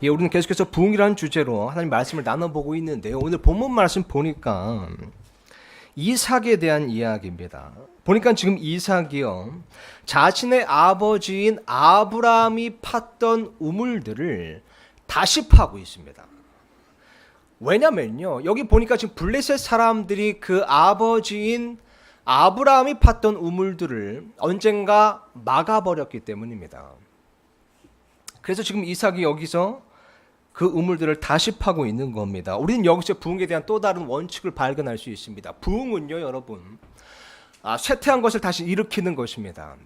예, 우리는 계속해서 부흥이라는 주제로 하나님 말씀을 나눠보고 있는데요. 오늘 본문 말씀 보니까 이삭에 대한 이야기입니다. 보니까 지금 이삭이요, 자신의 아버지인 아브라함이 팠던 우물들을 다시 파고 있습니다. 왜냐면요, 여기 보니까 지금 블레셋 사람들이 그 아버지인 아브라함이 팠던 우물들을 언젠가 막아버렸기 때문입니다. 그래서 지금 이삭이 여기서 그 우물들을 다시 파고 있는 겁니다. 우리는 여기서 부흥에 대한 또 다른 원칙을 발견할 수 있습니다. 부흥은요, 여러분, 쇠퇴한 것을 다시 일으키는 것입니다.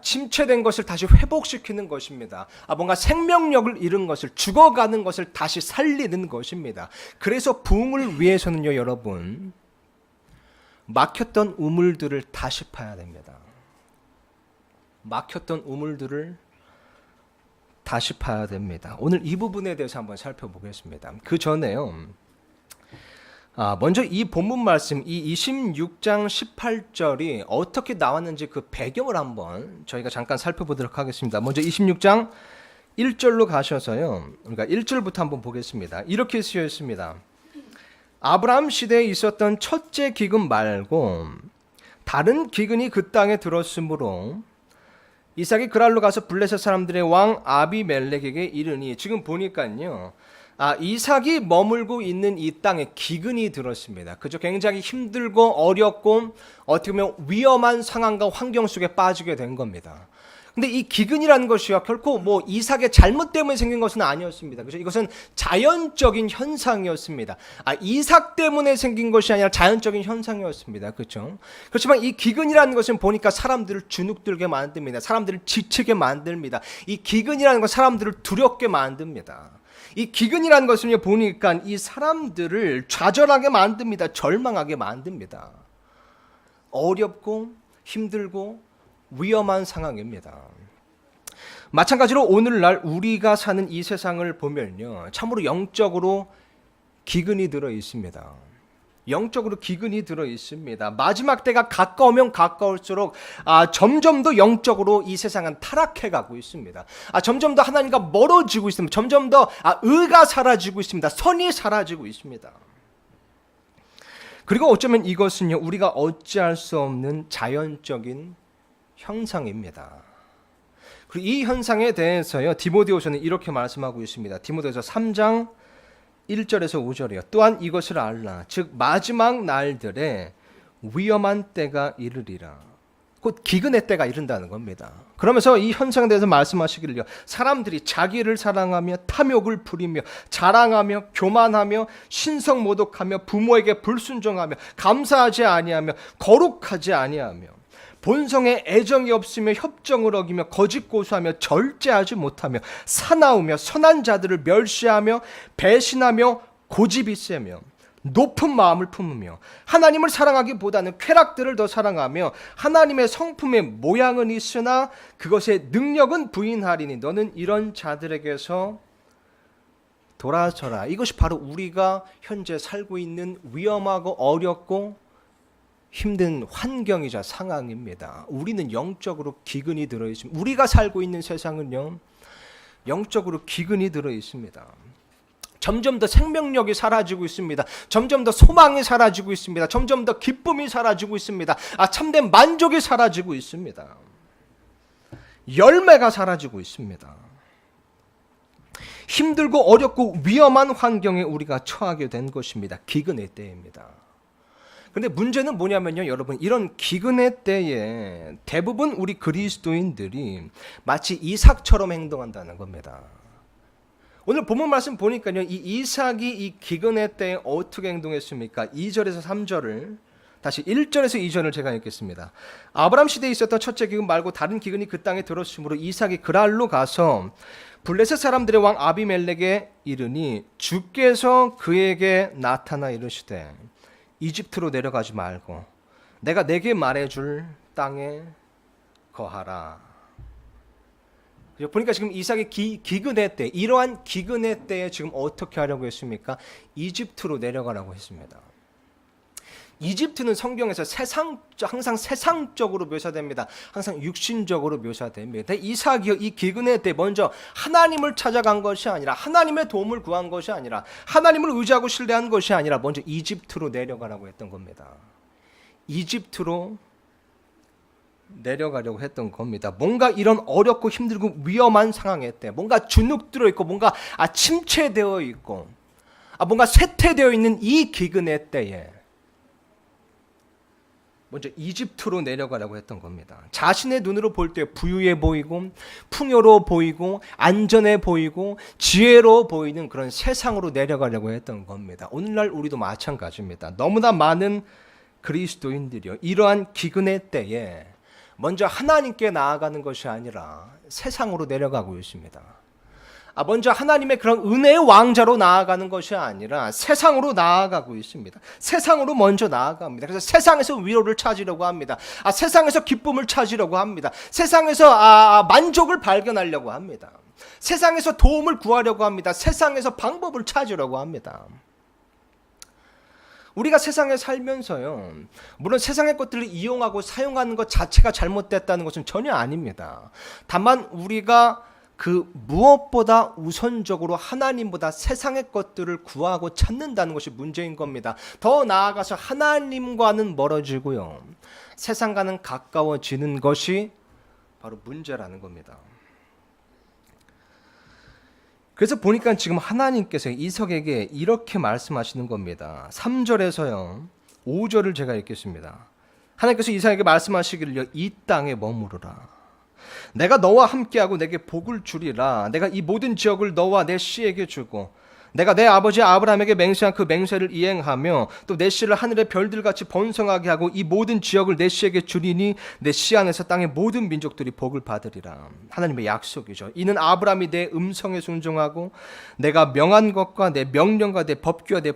침체된 것을 다시 회복시키는 것입니다. 뭔가 생명력을 잃은 것을, 죽어가는 것을 다시 살리는 것입니다. 그래서 부흥을 위해서는요, 여러분, 막혔던 우물들을 다시 파야 됩니다. 막혔던 우물들을 다시 파야 됩니다. 오늘 이 부분에 대해서 한번 살펴보겠습니다. 그 전에요, 먼저 이 본문 말씀, 이 26장 18절이 어떻게 나왔는지 그 배경을 한번 저희가 잠깐 살펴보도록 하겠습니다. 먼저 26장 1절로 가셔서요, 그러니까 1절부터 한번 보겠습니다. 이렇게 쓰여 있습니다. 아브라함 시대에 있었던 첫째 기근 말고 다른 기근이 그 땅에 들었으므로 이삭이 그랄로 가서 블레셋 사람들의 왕 아비멜렉에게 이르니, 지금 보니까요, 이삭이 머물고 있는 이 땅에 기근이 들었습니다. 그죠? 굉장히 힘들고 어렵고 어떻게 보면 위험한 상황과 환경 속에 빠지게 된 겁니다. 근데 이 기근이라는 것이요, 결코 뭐 이삭의 잘못 때문에 생긴 것은 아니었습니다. 그죠? 이것은 자연적인 현상이었습니다. 이삭 때문에 생긴 것이 아니라 자연적인 현상이었습니다. 그렇죠? 그렇지만 이 기근이라는 것은 보니까 사람들을 주눅들게 만듭니다. 사람들을 지치게 만듭니다. 이 기근이라는 것 사람들을 두렵게 만듭니다. 이 기근이라는 것은요, 보니까 이 사람들을 좌절하게 만듭니다. 절망하게 만듭니다. 어렵고 힘들고 위험한 상황입니다. 마찬가지로 오늘날 우리가 사는 이 세상을 보면요, 참으로 영적으로 기근이 들어 있습니다. 영적으로 기근이 들어 있습니다. 마지막 때가 가까우면 가까울수록 점점 더 영적으로 이 세상은 타락해 가고 있습니다. 점점 더 하나님과 멀어지고 있습니다. 점점 더 의가 사라지고 있습니다. 선이 사라지고 있습니다. 그리고 어쩌면 이것은요, 우리가 어찌할 수 없는 자연적인 현상입니다. 그리고 이 현상에 대해서요, 디모데후서는 이렇게 말씀하고 있습니다. 디모데후서 3장 1절에서 5절이요. 또한 이것을 알라. 즉 마지막 날들에 위험한 때가 이르리라. 곧 기근의 때가 이른다는 겁니다. 그러면서 이 현상에 대해서 말씀하시기를요, 사람들이 자기를 사랑하며 탐욕을 부리며 자랑하며 교만하며 신성모독하며 부모에게 불순종하며 감사하지 아니하며 거룩하지 아니하며 본성에 애정이 없으며 협정을 어기며 거짓 고수하며 절제하지 못하며 사나우며 선한 자들을 멸시하며 배신하며 고집이 세며 높은 마음을 품으며 하나님을 사랑하기보다는 쾌락들을 더 사랑하며 하나님의 성품의 모양은 있으나 그것의 능력은 부인하리니 너는 이런 자들에게서 돌아서라. 이것이 바로 우리가 현재 살고 있는 위험하고 어렵고 힘든 환경이자 상황입니다. 우리는 영적으로 기근이 들어 있습니다. 우리가 살고 있는 세상은요, 영적으로 기근이 들어 있습니다. 점점 더 생명력이 사라지고 있습니다. 점점 더 소망이 사라지고 있습니다. 점점 더 기쁨이 사라지고 있습니다. 참된 만족이 사라지고 있습니다. 열매가 사라지고 있습니다. 힘들고 어렵고 위험한 환경에 우리가 처하게 된 것입니다. 기근의 때입니다. 그런데 문제는 뭐냐면요, 여러분, 이런 기근의 때에 대부분 우리 그리스도인들이 마치 이삭처럼 행동한다는 겁니다. 오늘 본문 말씀 보니까요, 이 이삭이 이 기근의 때에 어떻게 행동했습니까? 2절에서 3절을 다시 1절에서 2절을 제가 읽겠습니다. 아브라함 시대에 있었던 첫째 기근 말고 다른 기근이 그 땅에 들었으므로 이삭이 그랄로 가서 블레셋 사람들의 왕 아비멜렉에 이르니 주께서 그에게 나타나 이르시되 이집트로 내려가지 말고 내가 내게 말해줄 땅에 거하라. 보니까 지금 이삭의 기근의 때, 이러한 기근의 때에 지금 어떻게 하려고 했습니까? 이집트로 내려가라고 했습니다. 이집트는 성경에서 항상 세상적으로 묘사됩니다. 항상 육신적으로 묘사됩니다. 이삭이 이 기근의 때 먼저 하나님을 찾아간 것이 아니라, 하나님의 도움을 구한 것이 아니라, 하나님을 의지하고 신뢰한 것이 아니라 먼저 이집트로 내려가라고 했던 겁니다. 이집트로 내려가려고 했던 겁니다. 뭔가 이런 어렵고 힘들고 위험한 상황에 때, 뭔가 주눅들어 있고, 뭔가 침체되어 있고, 뭔가 쇠퇴되어 있는 이 기근의 때에 먼저 이집트로 내려가라고 했던 겁니다. 자신의 눈으로 볼 때 부유해 보이고, 풍요로 보이고, 안전해 보이고, 지혜로 보이는 그런 세상으로 내려가려고 했던 겁니다. 오늘날 우리도 마찬가지입니다. 너무나 많은 그리스도인들이요, 이러한 기근의 때에 먼저 하나님께 나아가는 것이 아니라 세상으로 내려가고 있습니다. 먼저 하나님의 그런 은혜의 왕자로 나아가는 것이 아니라 세상으로 나아가고 있습니다. 세상으로 먼저 나아갑니다. 그래서 세상에서 위로를 찾으려고 합니다. 세상에서 기쁨을 찾으려고 합니다. 세상에서 만족을 발견하려고 합니다. 세상에서 도움을 구하려고 합니다. 세상에서 방법을 찾으려고 합니다. 우리가 세상에 살면서요, 물론 세상의 것들을 이용하고 사용하는 것 자체가 잘못됐다는 것은 전혀 아닙니다. 다만 우리가 그 무엇보다 우선적으로 하나님보다 세상의 것들을 구하고 찾는다는 것이 문제인 겁니다. 더 나아가서 하나님과는 멀어지고요, 세상과는 가까워지는 것이 바로 문제라는 겁니다. 그래서 보니까 지금 하나님께서 이삭에게 이렇게 말씀하시는 겁니다. 3절에서요 5절을 제가 읽겠습니다. 하나님께서 이삭에게 말씀하시기를, 이 땅에 머무르라. 내가 너와 함께하고 내게 복을 주리라. 내가 이 모든 지역을 너와 내 씨에게 주고, 내가 내 아버지 아브라함에게 맹세한 그 맹세를 이행하며 또 내 씨를 하늘의 별들같이 번성하게 하고 이 모든 지역을 내 씨에게 주리니 내 씨 안에서 땅의 모든 민족들이 복을 받으리라. 하나님의 약속이죠. 이는 아브라함이 내 음성에 순종하고 내가 명한 것과 내 명령과 내 법규와 내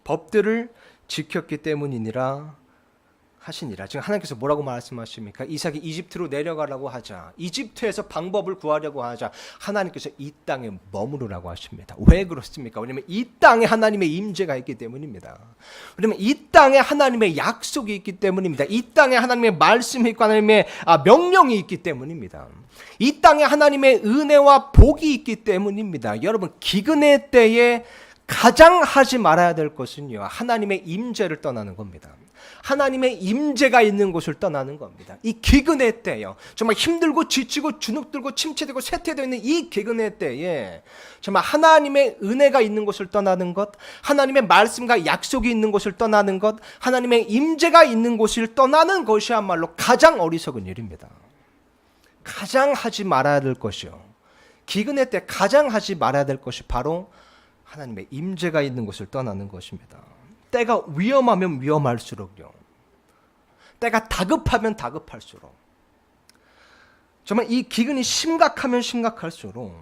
법들을 지켰기 때문이니라 하시니라. 지금 하나님께서 뭐라고 말씀하십니까? 이삭이 이집트로 내려가라고 하자, 이집트에서 방법을 구하려고 하자, 하나님께서 이 땅에 머무르라고 하십니다. 왜 그렇습니까? 왜냐하면 이 땅에 하나님의 임재가 있기 때문입니다. 왜냐하면 이 땅에 하나님의 약속이 있기 때문입니다. 이 땅에 하나님의 말씀이 있고 하나님의 명령이 있기 때문입니다. 이 땅에 하나님의 은혜와 복이 있기 때문입니다. 여러분, 기근의 때에 가장 하지 말아야 될 것은요, 하나님의 임재를 떠나는 겁니다. 하나님의 임재가 있는 곳을 떠나는 겁니다. 이 기근의 때요, 정말 힘들고 지치고 주눅들고 침체되고 쇠퇴되어 있는 이 기근의 때에 정말 하나님의 은혜가 있는 곳을 떠나는 것, 하나님의 말씀과 약속이 있는 곳을 떠나는 것, 하나님의 임재가 있는 곳을 떠나는 것이야말로 가장 어리석은 일입니다. 가장 하지 말아야 될 것이요, 기근의 때 가장 하지 말아야 될 것이 바로 하나님의 임재가 있는 곳을 떠나는 것입니다. 때가 위험하면 위험할수록요, 때가 다급하면 다급할수록, 정말 이 기근이 심각하면 심각할수록,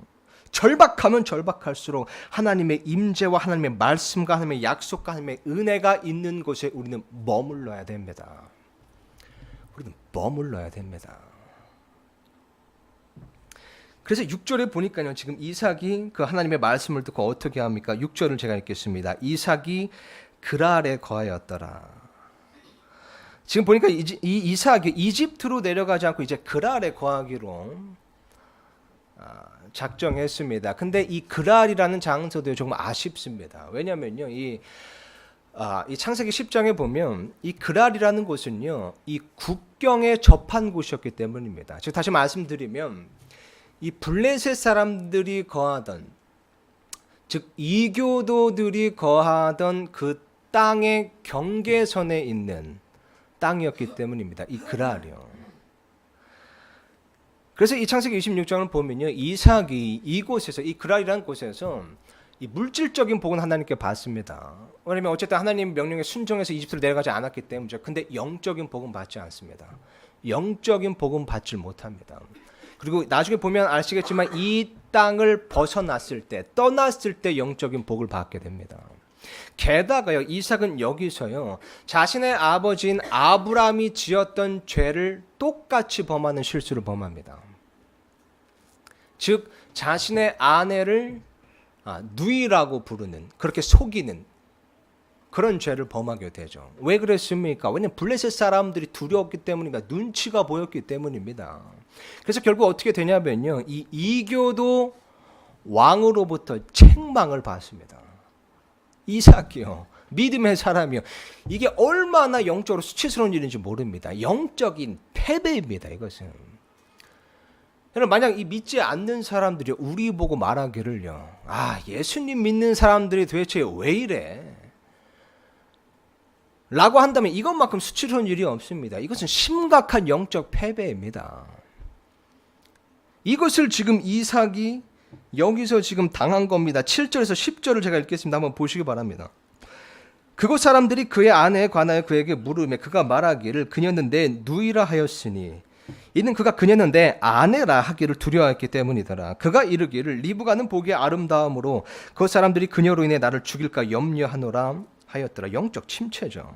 절박하면 절박할수록 하나님의 임재와 하나님의 말씀과 하나님의 약속과 하나님의 은혜가 있는 곳에 우리는 머물러야 됩니다. 우리는 머물러야 됩니다. 그래서 6절에 보니까요, 지금 이삭이 그 하나님의 말씀을 듣고 어떻게 합니까? 6절을 제가 읽겠습니다. 이삭이 그랄에 거하였더라. 지금 보니까 이 이삭이 이집트로 내려가지 않고 이제 그랄에 거하기로 작정했습니다. 근데 이 그랄이라는 장소도 조금 아쉽습니다. 왜냐면요, 이 창세기 10장에 보면 이 그랄이라는 곳은요, 이 국경에 접한 곳이었기 때문입니다. 즉 다시 말씀드리면 이 블레셋 사람들이 거하던, 즉 이교도들이 거하던 그 땅의 경계선에 있는 땅이었기 때문입니다. 이 그랄이요. 그래서 이 창세기 26장을 보면요, 이삭이 이곳에서, 이 그랄이라는 곳에서 이 물질적인 복은 하나님께 받습니다. 왜냐하면 어쨌든 하나님 명령에 순종해서 이집트로 내려가지 않았기 때문이죠. 근데 영적인 복은 받지 않습니다. 영적인 복은 받지 못합니다. 그리고 나중에 보면 아시겠지만 이 땅을 벗어났을 때, 떠났을 때 영적인 복을 받게 됩니다. 게다가요, 이삭은 여기서요, 자신의 아버지인 아브라함이 지었던 죄를 똑같이 범하는 실수를 범합니다. 즉 자신의 아내를 누이라고 부르는, 그렇게 속이는, 그런 죄를 범하게 되죠. 왜 그랬습니까? 왜냐하면 블레셋 사람들이 두려웠기 때문입니다. 눈치가 보였기 때문입니다. 그래서 결국 어떻게 되냐면요, 이 이교도 왕으로부터 책망을 받습니다. 이삭이요, 믿음의 사람이요, 이게 얼마나 영적으로 수치스러운 일인지 모릅니다. 영적인 패배입니다. 이것은 여러분, 만약 이 믿지 않는 사람들이 우리 보고 말하기를요, 예수님 믿는 사람들이 도대체 왜 이래? 라고 한다면 이것만큼 수치스러운 일이 없습니다. 이것은 심각한 영적 패배입니다. 이것을 지금 이삭이 여기서 지금 당한 겁니다. 7절에서 10절을 제가 읽겠습니다. 한번 보시기 바랍니다. 그곳 사람들이 그의 아내에 관하여 그에게 물으며 그가 말하기를 그녀는 내 누이라 하였으니 이는 그가 그녀는 내 아내라 하기를 두려워했기 때문이더라. 그가 이르기를 리브가는 보기에 아름다움으로 그 사람들이 그녀로 인해 나를 죽일까 염려하노라 하였더라. 영적 침체죠.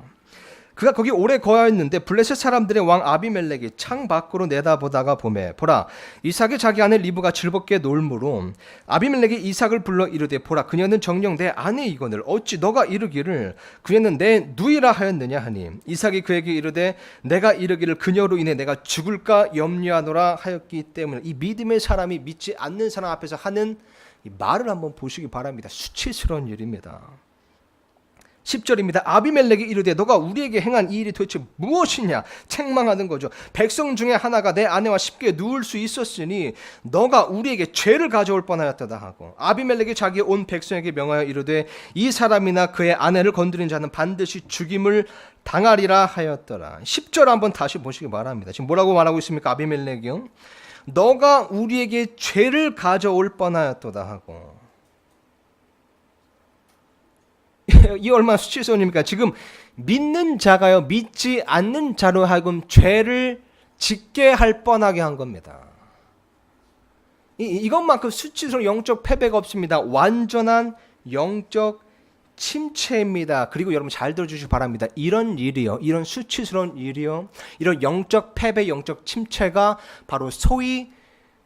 그가 거기 오래 거하였는데 블레셋 사람들의 왕 아비멜렉이 창 밖으로 내다보다가 보매 보라 이삭이 자기 아내 리브가 즐겁게 놀므로 아비멜렉이 이삭을 불러 이르되 보라 그녀는 정녕 내 아내이거늘 어찌 너가 이르기를 그녀는 내 누이라 하였느냐 하니 이삭이 그에게 이르되 내가 이르기를 그녀로 인해 내가 죽을까 염려하노라 하였기 때문에 이 믿음의 사람이 믿지 않는 사람 앞에서 하는 이 말을 한번 보시기 바랍니다. 수치스러운 일입니다. 10절입니다. 아비멜렉이 이르되 너가 우리에게 행한 이 일이 도대체 무엇이냐 책망하는 거죠. 백성 중에 하나가 내 아내와 쉽게 누울 수 있었으니 너가 우리에게 죄를 가져올 뻔하였다 하고 아비멜렉이 자기 온 백성에게 명하여 이르되 이 사람이나 그의 아내를 건드린 자는 반드시 죽임을 당하리라 하였더라. 10절 한번 다시 보시기 바랍니다. 지금 뭐라고 말하고 있습니까? 아비멜렉이요, 너가 우리에게 죄를 가져올 뻔하였다 하고, 이 얼마나 수치스러우니까 지금 믿는 자가요 믿지 않는 자로 하여금 죄를 짓게 할 뻔하게 한 겁니다. 이것만큼 수치스러운 영적 패배가 없습니다. 완전한 영적 침체입니다. 그리고 여러분 잘 들어주시기 바랍니다. 이런 일이요, 이런 수치스러운 일이요, 이런 영적 패배, 영적 침체가 바로 소위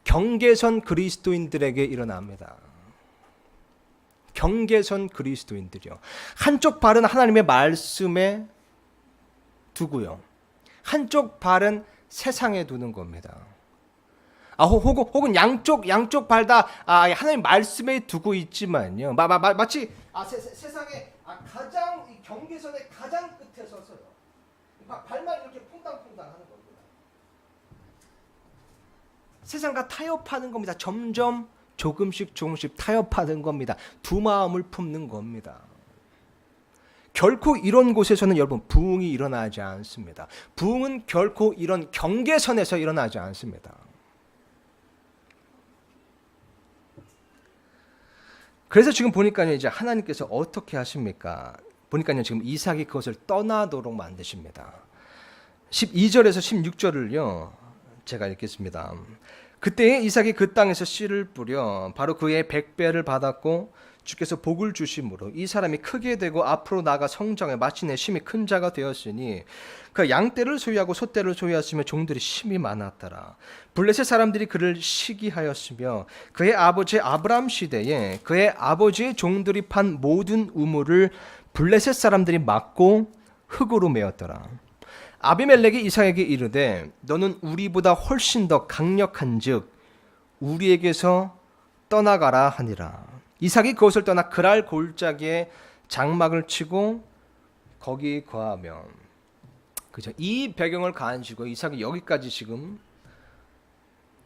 경계선 그리스도인들에게 일어납니다. 경계선 그리스도인들이요, 한쪽 발은 하나님의 말씀에 두고요, 한쪽 발은 세상에 두는 겁니다. 혹은 양쪽 발 다 하나님 말씀에 두고 있지만요, 마치 세상에 가장 이 경계선의 가장 끝에 서서요, 발만 이렇게 퐁당퐁당 하는 겁니다. 세상과 타협하는 겁니다. 점점 조금씩 타협하는 겁니다. 두 마음을 품는 겁니다. 결코 이런 곳에서는 여러분 부흥이 일어나지 않습니다. 부흥은 결코 이런 경계선에서 일어나지 않습니다. 그래서 지금 보니까요, 이제 하나님께서 어떻게 하십니까? 보니까요, 지금 이삭이 그것을 떠나도록 만드십니다. 12절에서 16절을요, 제가 읽겠습니다. 그때에 이삭이 그 땅에서 씨를 뿌려 바로 그의 100배를 받았고 주께서 복을 주심으로 이 사람이 크게 되고 앞으로 나아가 성장해 마침내 심히 큰 자가 되었으니 그 양떼를 소유하고 소떼를 소유하시며 종들이 심히 많았더라. 블레셋 사람들이 그를 시기하였으며 그의 아버지 아브람 시대에 그의 아버지의 종들이 판 모든 우물을 블레셋 사람들이 막고 흙으로 메었더라. 아비멜렉이 이삭에게 이르되 너는 우리보다 훨씬 더 강력한즉 우리에게서 떠나가라 하니라. 이삭이 그것을 떠나 그랄 골짜기에 장막을 치고 거기 거하며, 그죠? 이 배경을 가지고 이삭이 여기까지 지금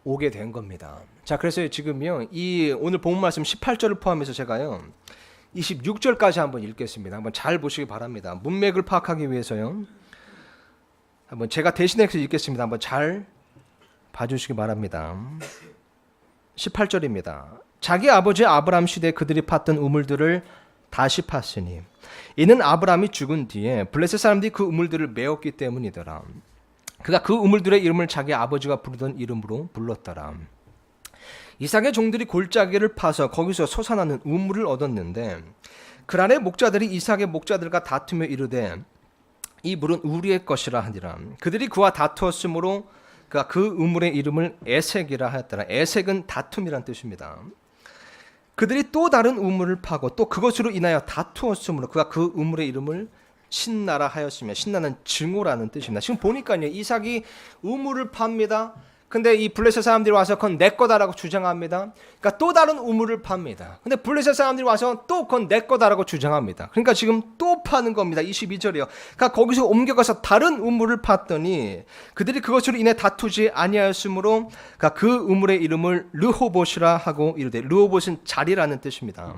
오게 된 겁니다. 자, 그래서 지금요, 이 오늘 본문 말씀 18절을 포함해서 제가요 26절까지 한번 읽겠습니다. 한번 잘 보시기 바랍니다. 문맥을 파악하기 위해서요. 한번 제가 대신해서 읽겠습니다. 한번 잘 봐주시기 바랍니다. 18절입니다. 자기 아버지 아브람 시대에 그들이 팠던 우물들을 다시 팠으니 이는 아브람이 죽은 뒤에 블레셋 사람들이 그 우물들을 메었기 때문이더라. 그가 그 우물들의 이름을 자기 아버지가 부르던 이름으로 불렀더라. 이삭의 종들이 골짜기를 파서 거기서 솟아나는 우물을 얻었는데 그날의 목자들이 이삭의 목자들과 다투며 이르되 이 물은 우리의 것이라 하니라. 그들이 그와 다투었으므로 그가 그 우물의 이름을 에색이라 하였더라. 에색은 다툼이란 뜻입니다. 그들이 또 다른 우물을 파고 또 그것으로 인하여 다투었으므로 그가 그 우물의 이름을 신나라 하였으며 신나는 증오라는 뜻입니다. 지금 보니까요, 이삭이 우물을 팝니다. 근데 이 블레셋 사람들이 와서 그건 내 거다라고 주장합니다. 그러니까 또 다른 우물을 팝니다. 근데 블레셋 사람들이 와서 또 그건 내 거다라고 주장합니다. 그러니까 지금 또 파는 겁니다. 22절이요. 그러니까 거기서 옮겨가서 다른 우물을 팠더니 그들이 그것으로 인해 다투지 아니하였으므로 그러니까 그 우물의 이름을 르호봇이라 하고 이르되, 르호봇은 자리라는 뜻입니다.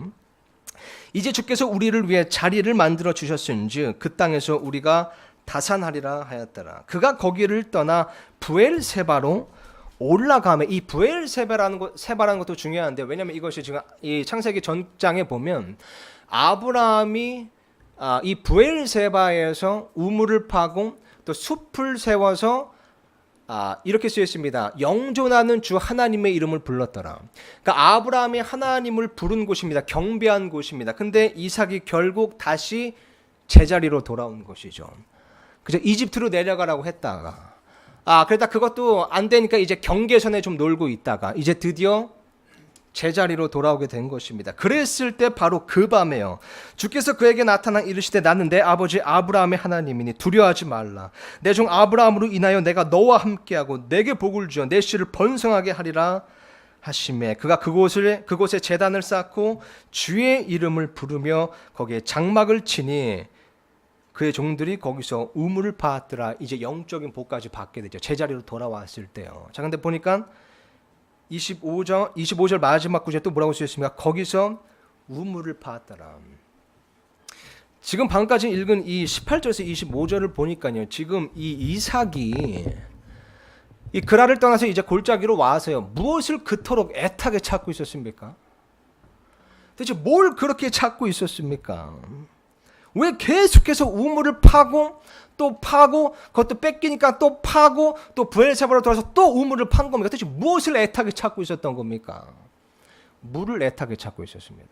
이제 주께서 우리를 위해 자리를 만들어 주셨은즉 그 땅에서 우리가 다산하리라 하였더라. 그가 거기를 떠나 부엘세바로 올라가며, 이 부엘세바라는 것도 중요한데, 왜냐하면 이것이 지금 이 창세기 전장에 보면 아브라함이 이 부엘세바에서 우물을 파고 또 숲을 세워서 이렇게 쓰여 있습니다. 영존하는 주 하나님의 이름을 불렀더라. 그러니까 아브라함이 하나님을 부른 곳입니다. 경배한 곳입니다. 근데 이삭이 결국 다시 제자리로 돌아온 것이죠. 그죠? 이집트로 내려가라고 했다가 그러다 그것도 안 되니까 이제 경계선에 좀 놀고 있다가 이제 드디어 제자리로 돌아오게 된 것입니다. 그랬을 때 바로 그 밤에요, 주께서 그에게 나타나 이르시되 나는 내 아버지 아브라함의 하나님이니 두려워하지 말라. 내 종 아브라함으로 인하여 내가 너와 함께하고 내게 복을 주어 내 씨를 번성하게 하리라 하시매 그가 그곳에 제단을 쌓고 주의 이름을 부르며 거기에 장막을 치니 그의 종들이 거기서 우물을 파았더라. 이제 영적인 복까지 받게 되죠. 제자리로 돌아왔을 때요. 자, 근데 보니까 25절 마지막 구절에 또 뭐라고 쓰였습니까? 거기서 우물을 파았더라. 지금 방금까지 읽은 이 18절에서 25절을 보니까요, 지금 이 이삭이 이 그랄을 떠나서 이제 골짜기로 와서요, 무엇을 그토록 애타게 찾고 있었습니까? 대체 뭘 그렇게 찾고 있었습니까? 왜 계속해서 우물을 파고 또 파고 그것도 뺏기니까 또 파고 또 부엘세바로 돌아서 또 우물을 판 겁니까? 도대체 무엇을 애타게 찾고 있었던 겁니까? 물을 애타게 찾고 있었습니다.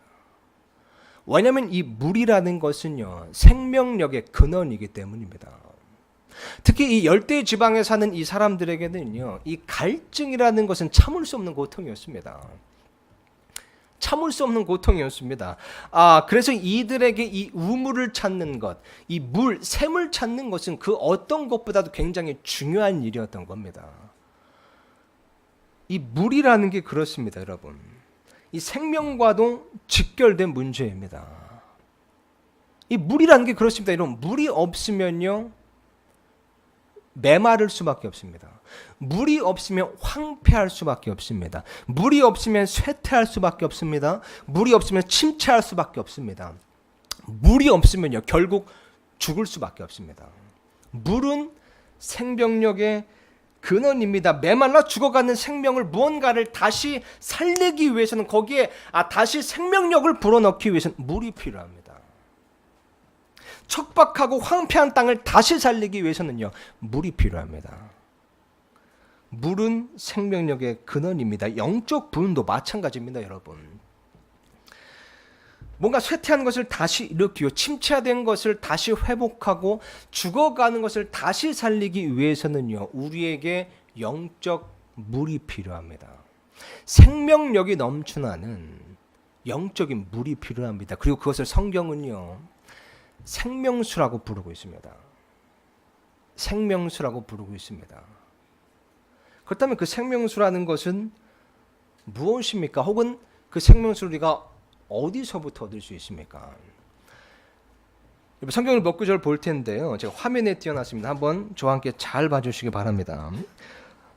왜냐하면 이 물이라는 것은요, 생명력의 근원이기 때문입니다. 특히 이 열대 지방에 사는 이 사람들에게는요, 이 갈증이라는 것은 참을 수 없는 고통이었습니다. 참을 수 없는 고통이었습니다. 그래서 이들에게 이 우물을 찾는 것, 이 물, 샘을 찾는 것은 그 어떤 것보다도 굉장히 중요한 일이었던 겁니다. 이 물이라는 게 그렇습니다, 여러분. 이 생명과도 직결된 문제입니다. 이 물이라는 게 그렇습니다. 여러분, 물이 없으면요, 메마를 수밖에 없습니다. 물이 없으면 황폐할 수밖에 없습니다. 물이 없으면 쇠퇴할 수밖에 없습니다. 물이 없으면 침체할 수밖에 없습니다. 물이 없으면요, 결국 죽을 수밖에 없습니다. 물은 생명력의 근원입니다. 메말라 죽어가는 생명을 무언가를 다시 살리기 위해서는 거기에 다시 생명력을 불어넣기 위해서는 물이 필요합니다. 척박하고 황폐한 땅을 다시 살리기 위해서는요, 물이 필요합니다. 물은 생명력의 근원입니다. 영적 부흥도 마찬가지입니다, 여러분. 뭔가 쇠퇴한 것을 다시 일으키고 침체된 것을 다시 회복하고 죽어가는 것을 다시 살리기 위해서는요, 우리에게 영적 물이 필요합니다. 생명력이 넘쳐나는 영적인 물이 필요합니다. 그리고 그것을 성경은요, 생명수라고 부르고 있습니다. 생명수라고 부르고 있습니다. 그렇다면 그 생명수라는 것은 무엇입니까? 혹은 그 생명수를 우리가 어디서부터 얻을 수 있습니까? 성경을 몇 구절 볼 텐데요, 제가 화면에 띄워놨습니다. 한번 저와 함께 잘 봐주시기 바랍니다.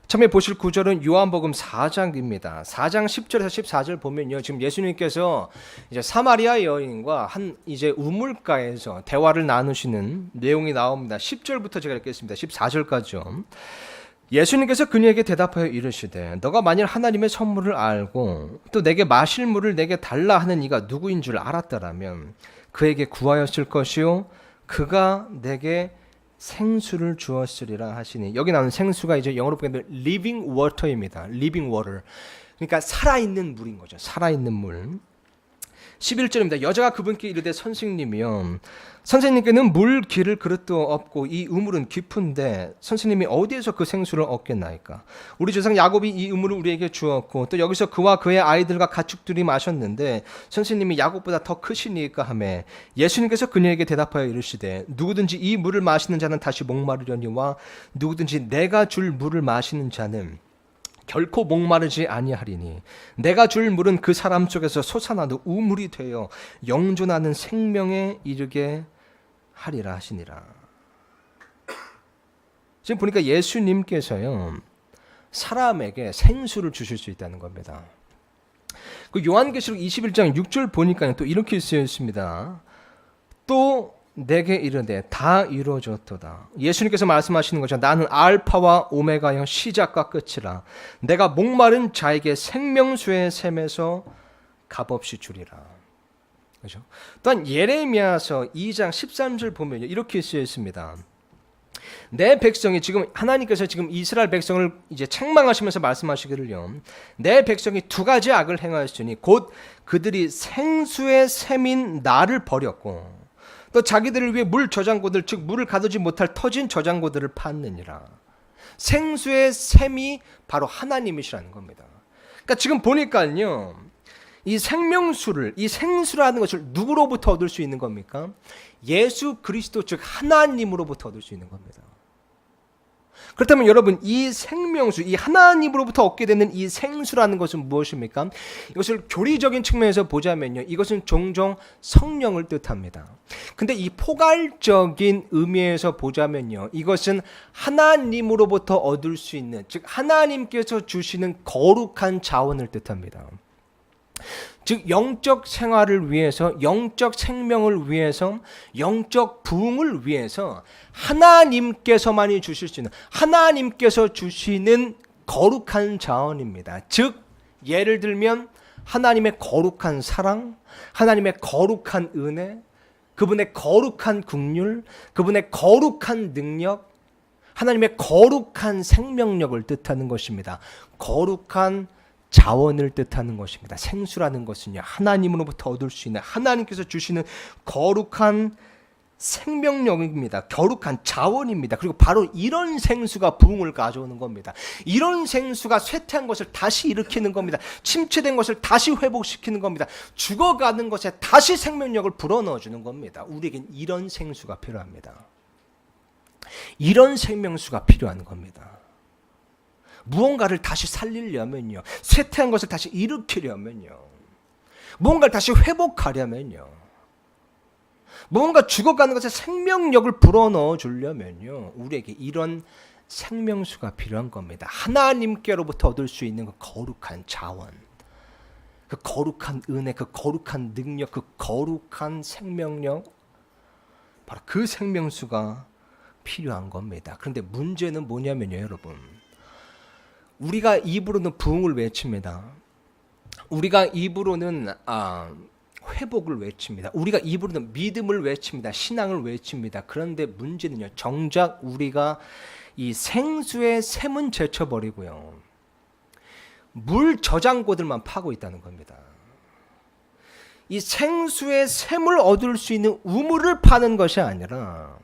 처음에 보실 구절은 요한복음 4장입니다. 4장 10절에서 14절 보면요, 지금 예수님께서 이제 사마리아 여인과 한 이제 우물가에서 대화를 나누시는 내용이 나옵니다. 10절부터 제가 읽겠습니다. 14절까지요. 예수님께서 그녀에게 대답하여 이르시되 너가 만일 하나님의 선물을 알고 또 내게 마실 물을 내게 달라 하는 이가 누구인 줄 알았더라면 그에게 구하였을 것이요 그가 내게 생수를 주었으리라 하시니, 여기 나오는 생수가 이제 영어로 보면 living water입니다. living water. 그러니까 살아있는 물인 거죠. 살아있는 물. 11절입니다. 여자가 그분께 이르되 선생님이요, 선생님께는 물 기를 그릇도 없고 이 우물은 깊은데 선생님이 어디에서 그 생수를 얻겠나이까? 우리 조상 야곱이 이 우물을 우리에게 주었고 또 여기서 그와 그의 아이들과 가축들이 마셨는데 선생님이 야곱보다 더 크시니까 하매 예수님께서 그녀에게 대답하여 이르시되 누구든지 이 물을 마시는 자는 다시 목마르려니와 누구든지 내가 줄 물을 마시는 자는 결코 목마르지 아니하리니 내가 줄 물은 그 사람 속에서 솟아나도 우물이 되어 영존하는 생명에 이르게 하리라 하시니라. 지금 보니까 예수님께서요 사람에게 생수를 주실 수 있다는 겁니다. 그 요한계시록 21장 6절 보니까 또 이렇게 쓰여 있습니다. 또 내게 이르되 다 이루어졌도다. 예수님께서 말씀하시는 거죠. 나는 알파와 오메가여 시작과 끝이라. 내가 목마른 자에게 생명수의 샘에서 값없이 주리라. 그렇죠? 또한 예레미야서 2장 13절 보면 이렇게 쓰여 있습니다. 내 백성이 지금 하나님께서 지금 이스라엘 백성을 이제 책망하시면서 말씀하시기를요. 내 백성이 두 가지 악을 행하였으니 곧 그들이 생수의 샘인 나를 버렸고 또 자기들을 위해 물 저장고들 즉 물을 가두지 못할 터진 저장고들을 팠느니라. 생수의 샘이 바로 하나님이시라는 겁니다. 그러니까 지금 보니까요. 이 생명수를 이 생수라는 것을 누구로부터 얻을 수 있는 겁니까? 예수 그리스도 즉 하나님으로부터 얻을 수 있는 겁니다. 그렇다면 여러분 이 생명수, 이 하나님으로부터 얻게 되는 이 생수라는 것은 무엇입니까? 이것을 교리적인 측면에서 보자면요. 이것은 종종 성령을 뜻합니다. 근데 이 포괄적인 의미에서 보자면요. 이것은 하나님으로부터 얻을 수 있는, 즉 하나님께서 주시는 거룩한 자원을 뜻합니다. 즉 영적 생활을 위해서, 영적 생명을 위해서, 영적 부흥을 위해서 하나님께서만이 주실 수 있는, 하나님께서 주시는 거룩한 자원입니다. 즉 예를 들면 하나님의 거룩한 사랑, 하나님의 거룩한 은혜, 그분의 거룩한 긍휼, 그분의 거룩한 능력, 하나님의 거룩한 생명력을 뜻하는 것입니다. 거룩한 자원을 뜻하는 것입니다. 생수라는 것은요, 하나님으로부터 얻을 수 있는, 하나님께서 주시는 거룩한 생명력입니다. 거룩한 자원입니다. 그리고 바로 이런 생수가 부흥을 가져오는 겁니다. 이런 생수가 쇠퇴한 것을 다시 일으키는 겁니다. 침체된 것을 다시 회복시키는 겁니다. 죽어가는 것에 다시 생명력을 불어넣어주는 겁니다. 우리에겐 이런 생수가 필요합니다. 이런 생명수가 필요한 겁니다. 무언가를 다시 살리려면요, 쇠퇴한 것을 다시 일으키려면요, 무언가를 다시 회복하려면요, 무언가 죽어가는 것에 생명력을 불어넣어 주려면요, 우리에게 이런 생명수가 필요한 겁니다. 하나님께로부터 얻을 수 있는 그 거룩한 자원, 그 거룩한 은혜, 그 거룩한 능력, 그 거룩한 생명력, 바로 그 생명수가 필요한 겁니다. 그런데 문제는 뭐냐면요, 여러분, 우리가 입으로는 부흥을 외칩니다. 우리가 입으로는 회복을 외칩니다. 우리가 입으로는 믿음을 외칩니다. 신앙을 외칩니다. 그런데 문제는요, 정작 우리가 이 생수의 샘은 제쳐버리고요, 물 저장고들만 파고 있다는 겁니다. 이 생수의 샘을 얻을 수 있는 우물을 파는 것이 아니라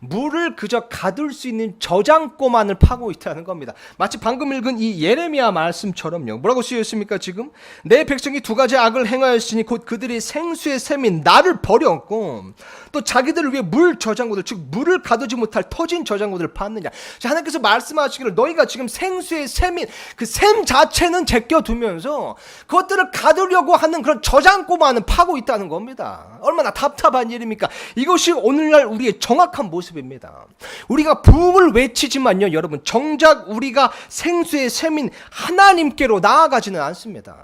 물을 그저 가둘 수 있는 저장고만을 파고 있다는 겁니다. 마치 방금 읽은 이 예레미야 말씀처럼요. 뭐라고 쓰여있습니까? 지금 내 백성이 두 가지 악을 행하였으니 곧 그들이 생수의 샘인 나를 버렸고 또 자기들을 위해 물 저장고들, 즉 물을 가두지 못할 터진 저장고들을 팠느냐. 하나님께서 말씀하시기를 너희가 지금 생수의 샘인 그 샘 자체는 제껴두면서 그것들을 가두려고 하는 그런 저장고만을 파고 있다는 겁니다. 얼마나 답답한 일입니까? 이것이 오늘날 우리의 정확한 모습입니다. 우리가 부흥을 외치지만요, 여러분, 정작 우리가 생수의 샘인 하나님께로 나아가지는 않습니다.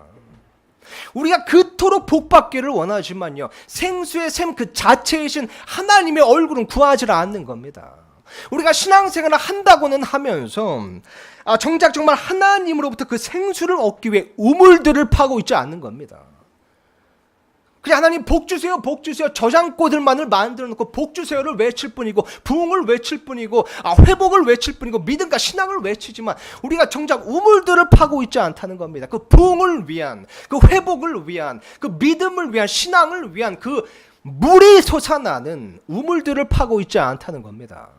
우리가 그토록 복받기를 원하지만요, 생수의 샘 그 자체이신 하나님의 얼굴은 구하지 않는 겁니다. 우리가 신앙생활을 한다고는 하면서 정작 정말 하나님으로부터 그 생수를 얻기 위해 우물들을 파고 있지 않는 겁니다. 그냥 하나님 복 주세요, 복 주세요. 저장고들만을 만들어 놓고 복 주세요를 외칠 뿐이고, 부흥을 외칠 뿐이고, 회복을 외칠 뿐이고, 믿음과 신앙을 외치지만 우리가 정작 우물들을 파고 있지 않다는 겁니다. 그 부흥을 위한, 그 회복을 위한, 그 믿음을 위한, 신앙을 위한 그 물이 솟아나는 우물들을 파고 있지 않다는 겁니다.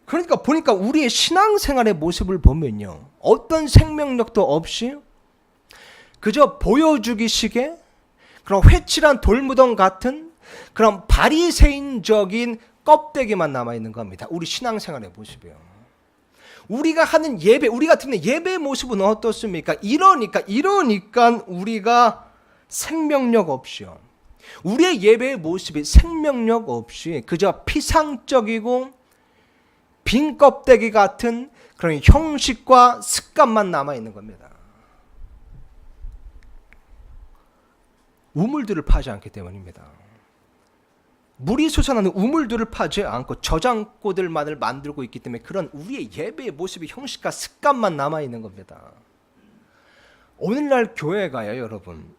그러니까 보니까 우리의 신앙생활의 모습을 보면요, 어떤 생명력도 없이 그저 보여주기식의 그런 회칠한 돌무덤 같은 그런 바리새인적인 껍데기만 남아있는 겁니다. 우리 신앙생활의 모습이요. 우리가 하는 예배, 우리 같은 예배의 모습은 어떻습니까? 이러니까 우리가 생명력 없이요, 우리의 예배의 모습이 생명력 없이 그저 피상적이고 빈 껍데기 같은 그런 형식과 습관만 남아있는 겁니다. 우물들을 파지 않기 때문입니다. 물이 솟아나는 우물들을 파지 않고 저장고들만을 만들고 있기 때문에 그런 우리의 예배의 모습이 형식과 습관만 남아있는 겁니다. 오늘날 교회가요, 여러분,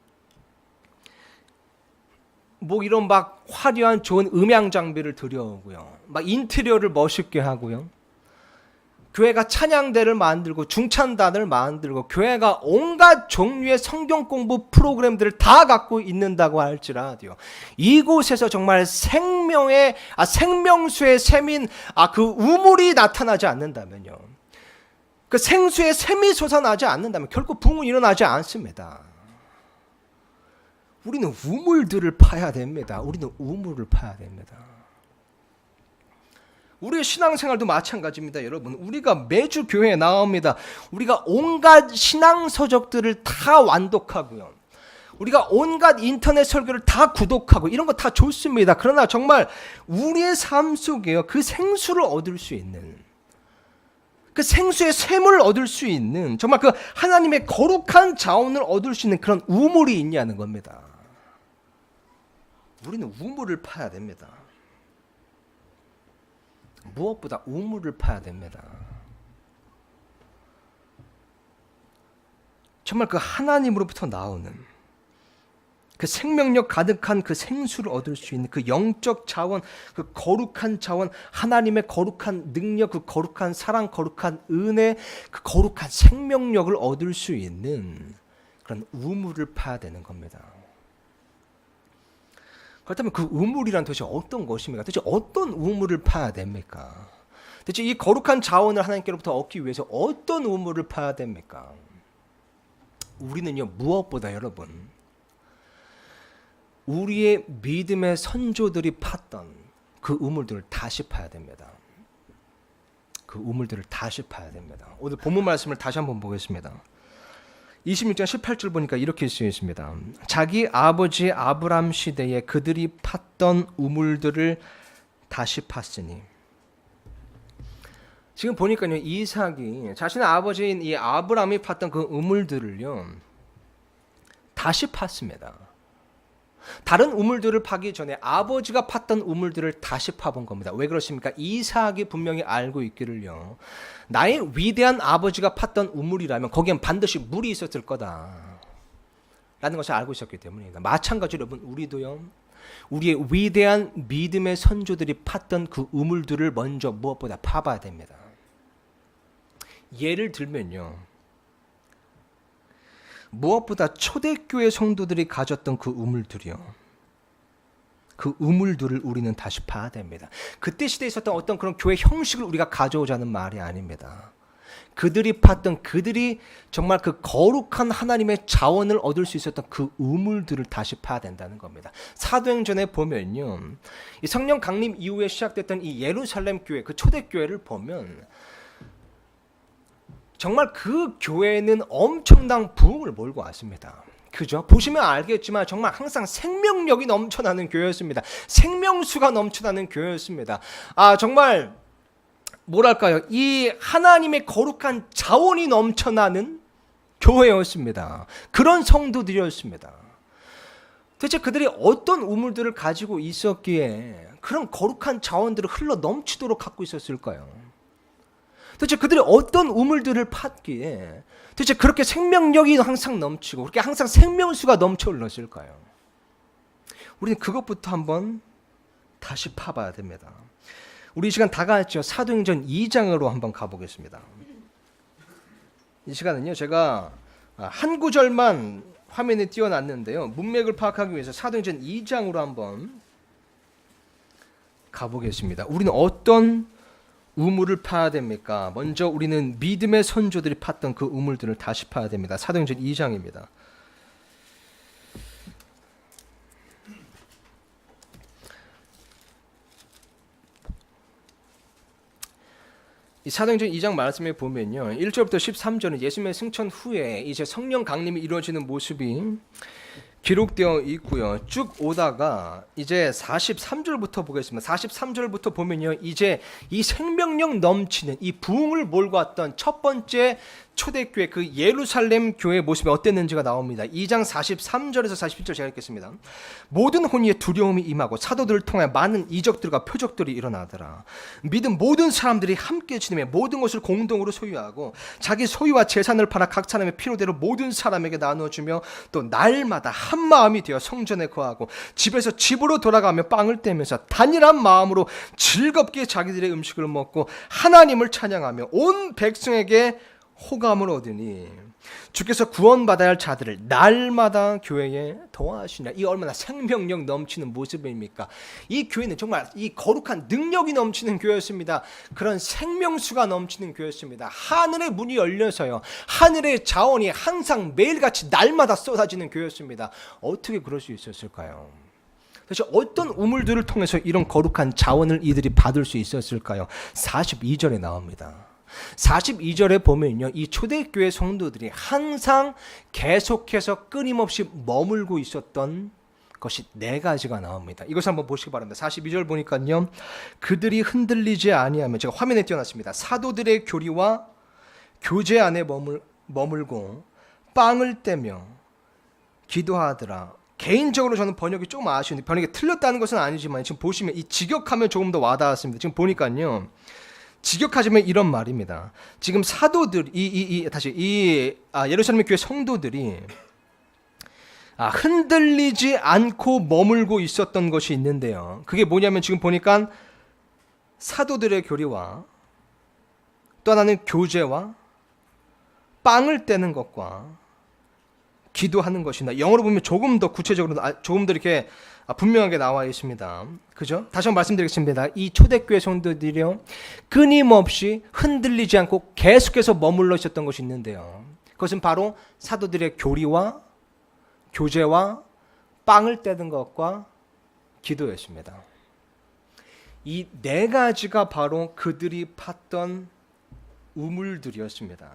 뭐 이런 막 화려한 좋은 음향 장비를 들여오고요, 막 인테리어를 멋있게 하고요, 교회가 찬양대를 만들고 중찬단을 만들고 교회가 온갖 종류의 성경 공부 프로그램들을 다 갖고 있는다고 할지라도요, 이곳에서 정말 생명수의 샘인 그 우물이 나타나지 않는다면요, 그 생수의 샘이 솟아나지 않는다면 결코 부흥은 일어나지 않습니다. 우리는 우물들을 파야 됩니다. 우리는 우물을 파야 됩니다. 우리의 신앙생활도 마찬가지입니다, 여러분. 우리가 매주 교회에 나옵니다. 우리가 온갖 신앙 서적들을 다 완독하고요, 우리가 온갖 인터넷 설교를 다 구독하고 이런 거 다 좋습니다. 그러나 정말 우리의 삶 속에요, 그 생수를 얻을 수 있는, 그 생수의 샘을 얻을 수 있는, 정말 그 하나님의 거룩한 자원을 얻을 수 있는 그런 우물이 있냐는 겁니다. 우리는 우물을 파야 됩니다. 무엇보다 우물을 파야 됩니다. 정말 그 하나님으로부터 나오는 그 생명력 가득한 그 생수를 얻을 수 있는 그 영적 자원, 그 거룩한 자원, 하나님의 거룩한 능력, 그 거룩한 사랑, 거룩한 은혜, 그 거룩한 생명력을 얻을 수 있는 그런 우물을 파야 되는 겁니다. 그렇다면 그 우물이란 도대체 어떤 것입니까? 도대체 어떤 우물을 파야 됩니까? 도대체 이 거룩한 자원을 하나님께로부터 얻기 위해서 어떤 우물을 파야 됩니까? 우리는요, 무엇보다 여러분, 우리의 믿음의 선조들이 팠던 그 우물들을 다시 파야 됩니다. 그 우물들을 다시 파야 됩니다. 오늘 본문 말씀을 다시 한번 보겠습니다. 26장 18절 보니까 이렇게 쓰여 있습니다. 자기 아버지 아브람 시대에 그들이 팠던 우물들을 다시 팠으니. 지금 보니까요, 이삭이 자신의 아버지인 이 아브람이 팠던 그 우물들을요, 다시 팠습니다. 다른 우물들을 파기 전에 아버지가 팠던 우물들을 다시 파본 겁니다. 왜 그렇습니까? 이삭이 분명히 알고 있기를요, 나의 위대한 아버지가 팠던 우물이라면 거기엔 반드시 물이 있었을 거다 라는 것을 알고 있었기 때문입니다. 마찬가지로 여러분, 우리도요, 우리의 위대한 믿음의 선조들이 팠던 그 우물들을 먼저 무엇보다 파봐야 됩니다. 예를 들면요, 무엇보다 초대교회 성도들이 가졌던 그 우물들이요, 그 우물들을 우리는 다시 파야 됩니다. 그때 시대에 있었던 어떤 그런 교회 형식을 우리가 가져오자는 말이 아닙니다. 그들이 팠던, 그들이 정말 그 거룩한 하나님의 자원을 얻을 수 있었던 그 우물들을 다시 파야 된다는 겁니다. 사도행전에 보면요, 이 성령 강림 이후에 시작됐던 이 예루살렘 교회, 그 초대교회를 보면 정말 그 교회는 엄청난 부흥을 몰고 왔습니다. 그죠? 보시면 알겠지만 정말 항상 생명력이 넘쳐나는 교회였습니다. 생명수가 넘쳐나는 교회였습니다. 정말 뭐랄까요, 이 하나님의 거룩한 자원이 넘쳐나는 교회였습니다. 그런 성도들이었습니다. 도대체 그들이 어떤 우물들을 가지고 있었기에 그런 거룩한 자원들을 흘러 넘치도록 갖고 있었을까요? 도대체 그들이 어떤 우물들을 팠기에 도대체 그렇게 생명력이 항상 넘치고 그렇게 항상 생명수가 넘쳐 흘렀을까요? 우리는 그것부터 한번 다시 파봐야 됩니다. 우리 이 시간 다 같이 사도행전 2장으로 한번 가보겠습니다. 이 시간은요, 제가 한 구절만 화면에 띄워놨는데요, 문맥을 파악하기 위해서 사도행전 2장으로 한번 가보겠습니다. 우리는 어떤 우물을 파야 됩니까? 먼저 우리는 믿음의 선조들이 팠던 그 우물들을 다시 파야 됩니다. 사도행전 2장입니다. 이 사도행전 2장 말씀에 보면요, 1절부터 13절은 예수님의 승천 후에 이제 성령 강림이 이루어지는 모습이 기록되어 있고요. 쭉 오다가 이제 43절부터 보겠습니다. 43절부터 보면요, 이제 이 생명력 넘치는 이 부흥을 몰고 왔던 첫 번째 초대교회, 그 예루살렘 교회의 모습이 어땠는지가 나옵니다. 2장 43절에서 47절 제가 읽겠습니다. 모든 혼이에 두려움이 임하고 사도들을 통해 많은 이적들과 표적들이 일어나더라. 믿은 모든 사람들이 함께 지내며 모든 것을 공동으로 소유하고 자기 소유와 재산을 팔아 각 사람의 필요대로 모든 사람에게 나누어주며 또 날마다 한 마음이 되어 성전에 거하고 집에서 집으로 돌아가며 빵을 떼면서 단일한 마음으로 즐겁게 자기들의 음식을 먹고 하나님을 찬양하며 온 백성에게 호감을 얻으니 주께서 구원받아야 할 자들을 날마다 교회에 더하시나. 이 얼마나 생명력 넘치는 모습입니까? 이 교회는 정말 이 거룩한 능력이 넘치는 교회였습니다. 그런 생명수가 넘치는 교회였습니다. 하늘의 문이 열려서요, 하늘의 자원이 항상 매일같이 날마다 쏟아지는 교회였습니다. 어떻게 그럴 수 있었을까요? 도대체 어떤 우물들을 통해서 이런 거룩한 자원을 이들이 받을 수 있었을까요? 42절에 나옵니다. 42절에 보면요, 이 초대교회 성도들이 항상 계속해서 끊임없이 머물고 있었던 것이 네 가지가 나옵니다. 이것을 한번 보시기 바랍니다. 42절 보니까요, 그들이 흔들리지 아니하며, 제가 화면에 띄워놨습니다. 사도들의 교리와 교제 안에 머물고 빵을 떼며 기도하더라. 개인적으로 저는 번역이 조금 아쉬운데, 번역이 틀렸다는 것은 아니지만 지금 보시면 이 직역하면 조금 더 와닿았습니다. 지금 보니까요, 직역하자면 이런 말입니다. 지금 사도들, 예루살렘 교회 성도들이 흔들리지 않고 머물고 있었던 것이 있는데요. 그게 뭐냐면 지금 보니까 사도들의 교리와 또 하나는 교제와 빵을 떼는 것과 기도하는 것이다. 영어로 보면 조금 더 구체적으로, 조금 더 이렇게 분명하게 나와 있습니다. 그죠? 다시 한번 말씀드리겠습니다. 이 초대교회 성도들이요, 끊임없이 흔들리지 않고 계속해서 머물러 있었던 것이 있는데요. 그것은 바로 사도들의 교리와 교제와 빵을 떼는 것과 기도였습니다. 이 네 가지가 바로 그들이 팠던 우물들이었습니다.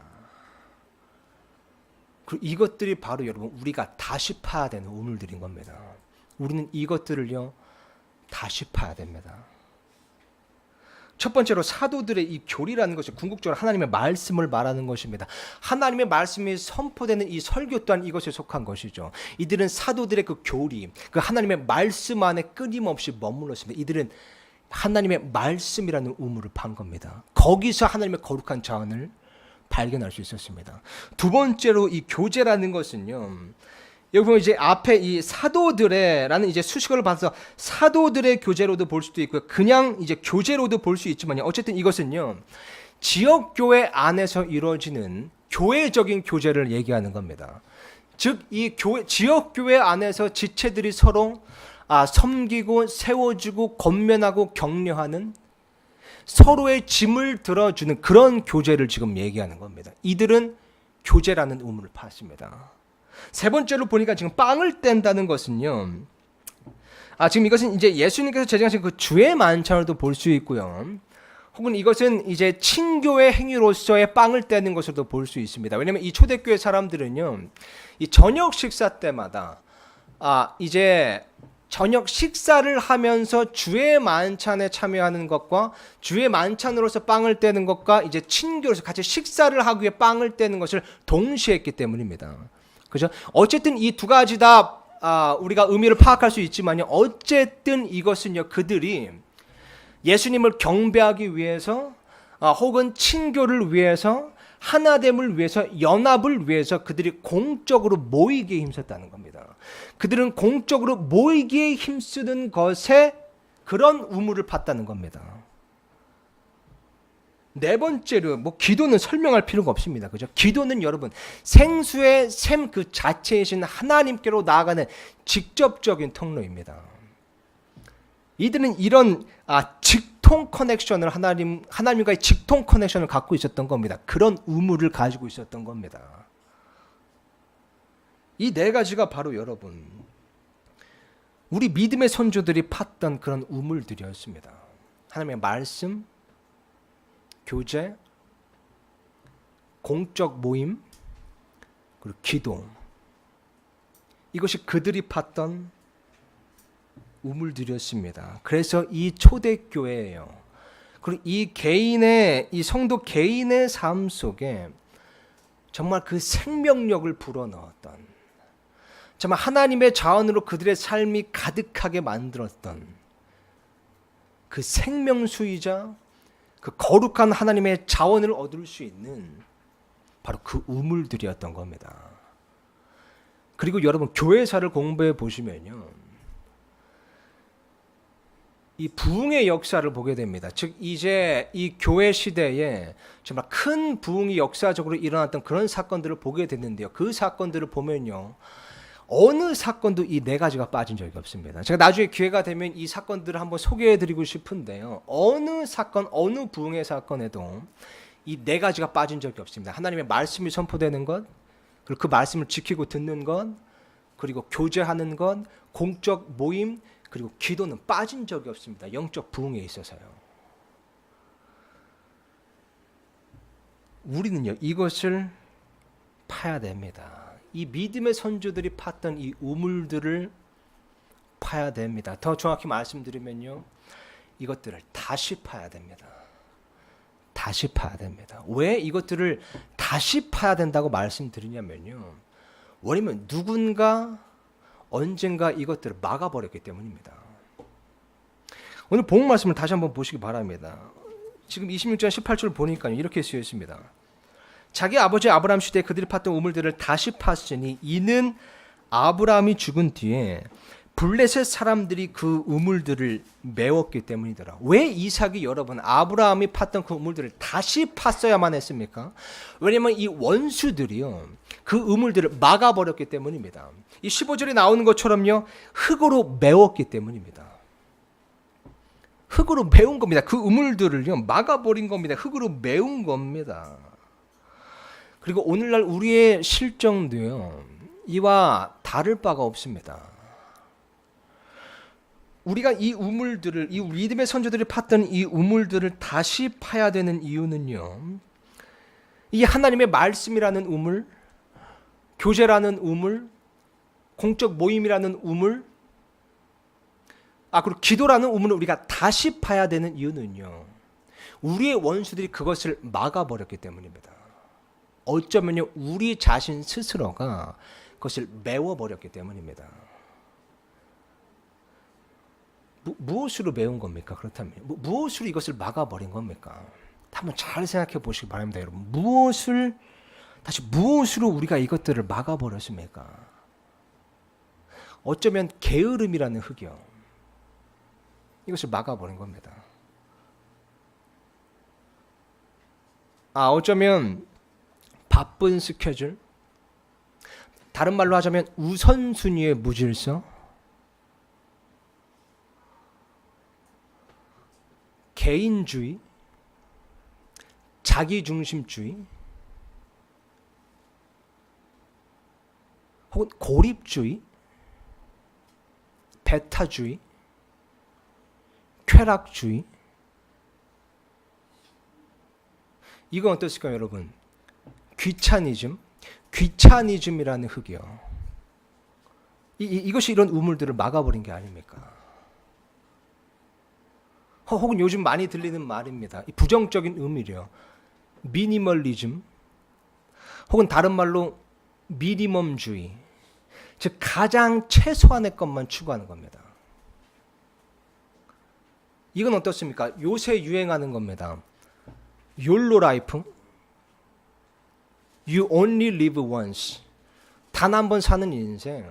그리고 이것들이 바로 여러분 우리가 다시 파야 되는 우물들인 겁니다. 우리는 이것들을요 다시 파야 됩니다. 첫 번째로 사도들의 이 교리라는 것이 궁극적으로 하나님의 말씀을 말하는 것입니다. 하나님의 말씀이 선포되는 이 설교 또한 이것에 속한 것이죠. 이들은 사도들의 그 교리, 그 하나님의 말씀 안에 끊임없이 머물렀습니다. 이들은 하나님의 말씀이라는 우물을 판 겁니다. 거기서 하나님의 거룩한 자원을 발견할 수 있었습니다. 두 번째로 이 교제라는 것은요, 여기 보면 이제 앞에 이 사도들의라는 이제 수식어를 봐서 사도들의 교제로도 볼 수도 있고요, 그냥 이제 교제로도 볼 수 있지만요, 어쨌든 이것은요 지역 교회 안에서 이루어지는 교회적인 교제를 얘기하는 겁니다. 즉 이 지역 교회 안에서 지체들이 서로 섬기고 세워주고 권면하고 격려하는, 서로의 짐을 들어주는 그런 교제를 지금 얘기하는 겁니다. 이들은 교제라는 우물을 팠습니다. 세 번째로 보니까 지금 빵을 뗀다는 것은요, 지금 이것은 이제 예수님께서 제정하신 그 주의 만찬으로도 볼 수 있고요, 혹은 이것은 이제 친교의 행위로서의 빵을 떼는 것으로도 볼 수 있습니다. 왜냐하면 이 초대교회 사람들은요, 이 저녁 식사 때마다 이제 저녁 식사를 하면서 주의 만찬에 참여하는 것과 주의 만찬으로서 빵을 떼는 것과 이제 친교로서 같이 식사를 하기 위해 빵을 떼는 것을 동시에 했기 때문입니다. 그죠? 어쨌든 이 두 가지 다 우리가 의미를 파악할 수 있지만요, 어쨌든 이것은요 그들이 예수님을 경배하기 위해서 혹은 친교를 위해서, 하나됨을 위해서, 연합을 위해서 그들이 공적으로 모이기에 힘썼다는 겁니다. 그들은 공적으로 모이기에 힘쓰는 것에 그런 우물을 팠다는 겁니다. 네 번째로 기도는 설명할 필요가 없습니다. 그죠? 기도는 여러분 생수의 샘 그 자체이신 하나님께로 나아가는 직접적인 통로입니다. 이들은 이런 직통 커넥션을 하나님과의 직통 커넥션을 갖고 있었던 겁니다. 그런 우물을 가지고 있었던 겁니다. 이 네 가지가 바로 여러분 우리 믿음의 선조들이 팠던 그런 우물들이었습니다. 하나님의 말씀, 교제, 공적 모임, 그리고 기도. 이것이 그들이 팠던 우물들이었습니다. 그래서 이 초대교회예요. 그리고 이 성도 개인의 삶 속에 정말 그 생명력을 불어넣었던, 정말 하나님의 자원으로 그들의 삶이 가득하게 만들었던 그 생명수이자 그 거룩한 하나님의 자원을 얻을 수 있는 바로 그 우물들이었던 겁니다. 그리고 여러분 교회사를 공부해 보시면요, 이 부흥의 역사를 보게 됩니다. 즉 이제 이 교회 시대에 정말 큰 부흥이 역사적으로 일어났던 그런 사건들을 보게 됐는데요. 그 사건들을 보면요, 어느 사건도 이 네 가지가 빠진 적이 없습니다. 제가 나중에 기회가 되면 이 사건들을 한번 소개해드리고 싶은데요. 어느 사건, 어느 부흥의 사건에도 이 네 가지가 빠진 적이 없습니다. 하나님의 말씀이 선포되는 것, 그리고 그 말씀을 지키고 듣는 것, 그리고 교제하는 것, 공적 모임, 그리고 기도는 빠진 적이 없습니다. 영적 부흥에 있어서요. 우리는요, 이것을 파야 됩니다. 이 믿음의 선조들이 팠던 이 우물들을 파야 됩니다. 더 정확히 말씀드리면요, 이것들을 다시 파야 됩니다. 다시 파야 됩니다. 왜 이것들을 다시 파야 된다고 말씀드리냐면요, 왜냐면 누군가 언젠가 이것들을 막아버렸기 때문입니다. 오늘 본문 말씀을 다시 한번 보시기 바랍니다. 지금 26장 18절 보니까 이렇게 쓰여 있습니다. 자기 아버지 아브라함 시대에 그들이 팠던 우물들을 다시 팠으니 이는 아브라함이 죽은 뒤에 블레셋 사람들이 그 우물들을 메웠기 때문이더라. 왜 이삭이 여러분 아브라함이 팠던 그 우물들을 다시 팠어야만 했습니까? 왜냐하면 이 원수들이요, 그 우물들을 막아버렸기 때문입니다. 이 15절에 나오는 것처럼요, 흙으로 메웠기 때문입니다. 흙으로 메운 겁니다. 그 우물들을요 막아버린 겁니다. 흙으로 메운 겁니다. 그리고 오늘날 우리의 실정도요, 이와 다를 바가 없습니다. 우리가 이 우물들을, 이 믿음의 선조들이 팠던 이 우물들을 다시 파야 되는 이유는요, 이 하나님의 말씀이라는 우물, 교제라는 우물, 공적 모임이라는 우물, 그리고 기도라는 우물을 우리가 다시 파야 되는 이유는요, 우리의 원수들이 그것을 막아버렸기 때문입니다. 어쩌면요, 우리 자신 스스로가 그것을 메워버렸기 때문입니다. 무엇으로 메운 겁니까? 그렇다면 무엇으로 이것을 막아버린 겁니까? 한번 잘 생각해 보시기 바랍니다, 여러분. 무엇으로 우리가 이것들을 막아버렸습니까? 어쩌면 게으름이라는 흙이요, 이것을 막아버린 겁니다. 어쩌면 바쁜 스케줄, 다른 말로 하자면 우선순위의 무질서, 개인주의, 자기중심주의, 혹은 고립주의, 배타주의, 쾌락주의. 이건 어떻습니까, 여러분? 귀차니즘이라는 흙이요. 이것이 이런 우물들을 막아버린 게 아닙니까? 혹은 요즘 많이 들리는 말입니다. 이 부정적인 의미요, 미니멀리즘, 혹은 다른 말로 미니멈주의, 즉 가장 최소한의 것만 추구하는 겁니다. 이건 어떻습니까? 요새 유행하는 겁니다. YOLO 라이프, You only live once. 단 한 번 사는 인생.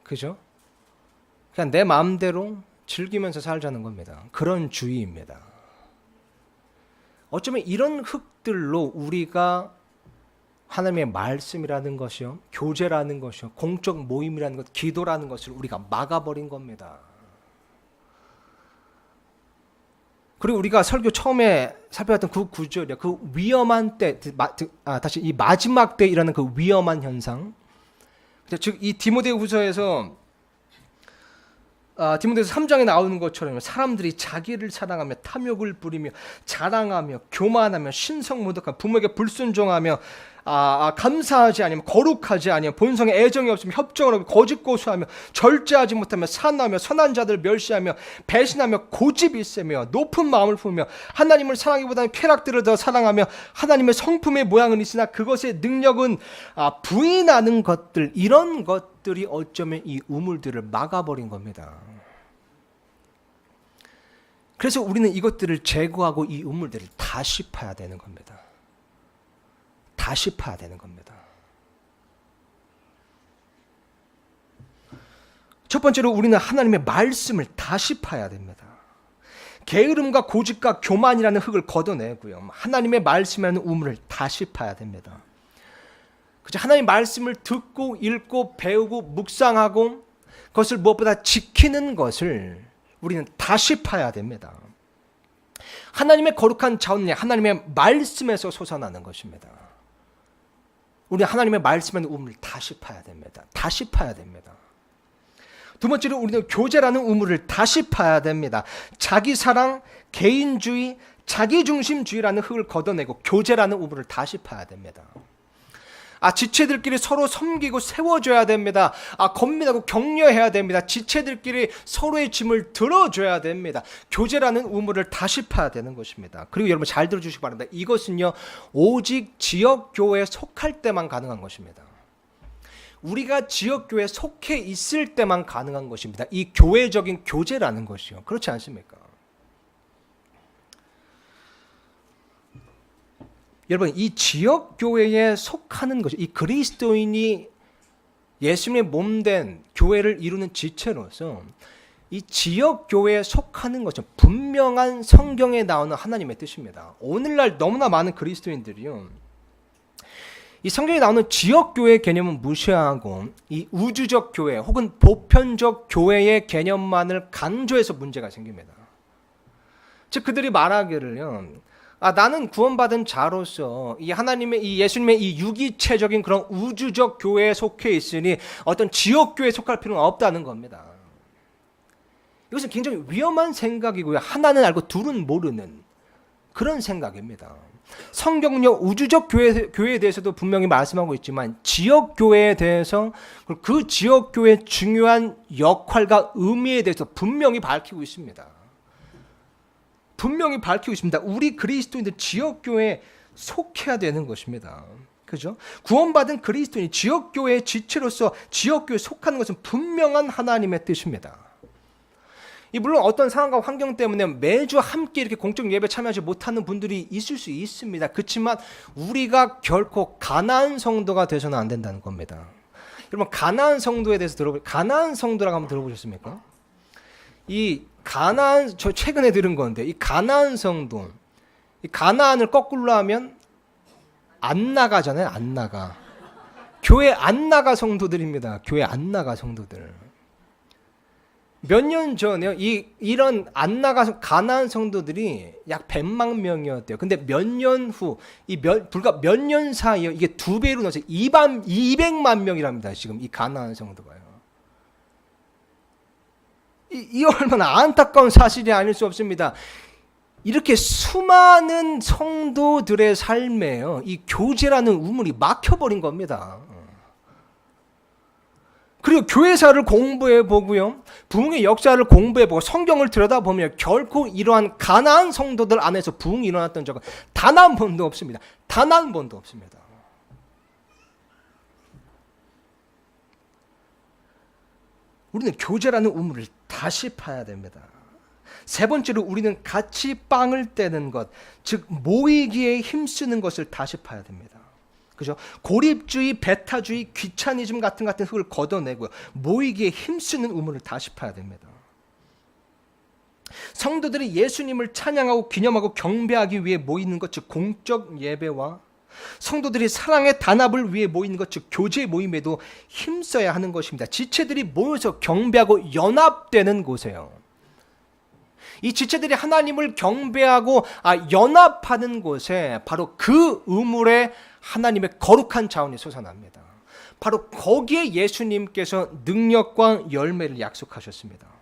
그죠? 그냥 내 마음대로 즐기면서 살자는 겁니다. 그런 주의입니다. 어쩌면 이런 흙들로 우리가 하나님의 말씀이라는 것이요, 교제라는 것이요, 공적 모임이라는 것, 기도라는 것을 우리가 막아버린 겁니다. 그리고 우리가 설교 처음에 살펴봤던 그 구절이요, 그 위험한 때, 다시 이 마지막 때 일어나는 그 위험한 현상. 즉 이 디모데후서에서 디모데후서 3장에 나오는 것처럼 사람들이 자기를 사랑하며 탐욕을 부리며 자랑하며 교만하며 신성모독하며 부모에게 불순종하며 감사하지 아니면 거룩하지 아니면 본성에 애정이 없으며 협정을 하고 거짓 고수하며 절제하지 못하며 산하며 선한 자들을 멸시하며 배신하며 고집이 세며 높은 마음을 품으며 하나님을 사랑하기보다는 쾌락들을 더 사랑하며 하나님의 성품의 모양은 있으나 그것의 능력은 부인하는 것들, 이런 것들이 어쩌면 이 우물들을 막아버린 겁니다. 그래서 우리는 이것들을 제거하고 이 우물들을 다시 파야 되는 겁니다. 다시 파야 되는 겁니다. 첫 번째로 우리는 하나님의 말씀을 다시 파야 됩니다. 게으름과 고집과 교만이라는 흙을 걷어내고요, 하나님의 말씀이라는 우물을 다시 파야 됩니다. 그죠? 하나님의 말씀을 듣고 읽고 배우고 묵상하고 그것을 무엇보다 지키는 것을 우리는 다시 파야 됩니다. 하나님의 거룩한 자원이 하나님의 말씀에서 솟아나는 것입니다. 우리는 하나님의 말씀의 우물을 다시 파야 됩니다. 다시 파야 됩니다. 두 번째로 우리는 교제라는 우물을 다시 파야 됩니다. 자기 사랑, 개인주의, 자기중심주의라는 흙을 걷어내고 교제라는 우물을 다시 파야 됩니다. 지체들끼리 서로 섬기고 세워줘야 됩니다. 건면하고 격려해야 됩니다. 지체들끼리 서로의 짐을 들어줘야 됩니다. 교제라는 우물을 다시 파야 되는 것입니다. 그리고 여러분 잘 들어주시기 바랍니다. 이것은요, 오직 지역교회에 속할 때만 가능한 것입니다. 우리가 지역교회에 속해 있을 때만 가능한 것입니다. 이 교회적인 교제라는 것이요. 그렇지 않습니까? 여러분, 이 지역교회에 속하는 것이, 이 그리스도인이 예수님의 몸된 교회를 이루는 지체로서 이 지역교회에 속하는 것은 분명한 성경에 나오는 하나님의 뜻입니다. 오늘날 너무나 많은 그리스도인들이요, 이 성경에 나오는 지역교회 개념은 무시하고 이 우주적 교회 혹은 보편적 교회의 개념만을 강조해서 문제가 생깁니다. 즉 그들이 말하기를요, 나는 구원받은 자로서 이 하나님의, 이 예수님의 이 유기체적인 그런 우주적 교회에 속해 있으니 어떤 지역교회에 속할 필요는 없다는 겁니다. 이것은 굉장히 위험한 생각이고요, 하나는 알고 둘은 모르는 그런 생각입니다. 성경은요, 우주적 교회에 대해서도 분명히 말씀하고 있지만 지역교회에 대해서, 그 지역교회의 중요한 역할과 의미에 대해서 분명히 밝히고 있습니다. 분명히 밝히고 있습니다. 우리 그리스도인들 지역교회에 속해야 되는 것입니다. 그죠? 구원받은 그리스도인이 지역교회의 지체로서 지역교회에 속하는 것은 분명한 하나님의 뜻입니다. 물론 어떤 상황과 환경 때문에 매주 함께 이렇게 공적 예배 참여하지 못하는 분들이 있을 수 있습니다. 그렇지만 우리가 결코 가나안 성도가 되서는 안 된다는 겁니다. 여러분, 가나안 성도에 대해서 가나안 성도라고 한번 들어보셨습니까? 저 최근에 들은 건데, 이 가나안 성도, 이 가나안을 거꾸로 하면 안 나가잖아요. 안 나가. 교회 안 나가 성도들입니다. 교회 안 나가 성도들. 몇 년 전에 이런 안 나가 가나안 성도들이 약 100만 명이었대요. 근데 몇 년 후, 불과 몇 년 사이에 이게 2배로 늘어서 200만 명이랍니다. 지금 이 가나안 성도가요. 이 얼마나 안타까운 사실이 아닐 수 없습니다. 이렇게 수많은 성도들의 삶에요, 이 교제라는 우물이 막혀버린 겁니다. 그리고 교회사를 공부해 보고요, 부흥의 역사를 공부해 보고 성경을 들여다보면 결코 이러한 가나안 성도들 안에서 부흥이 일어났던 적은 단 한 번도 없습니다. 단 한 번도 없습니다. 우리는 교제라는 우물을 다시 파야 됩니다. 세 번째로 우리는 같이 빵을 떼는 것, 즉 모이기에 힘쓰는 것을 다시 파야 됩니다. 그죠? 고립주의, 배타주의, 귀차니즘 같은 흙을 걷어내고요. 모이기에 힘쓰는 우물을 다시 파야 됩니다. 성도들이 예수님을 찬양하고 기념하고 경배하기 위해 모이는 것, 즉 공적 예배와 성도들이 사랑의 단합을 위해 모이는 것, 즉 교제 모임에도 힘써야 하는 것입니다. 지체들이 모여서 경배하고 연합되는 곳이에요. 이 지체들이 하나님을 경배하고 연합하는 곳에 바로 그 우물에 하나님의 거룩한 자원이 솟아납니다. 바로 거기에 예수님께서 능력과 열매를 약속하셨습니다.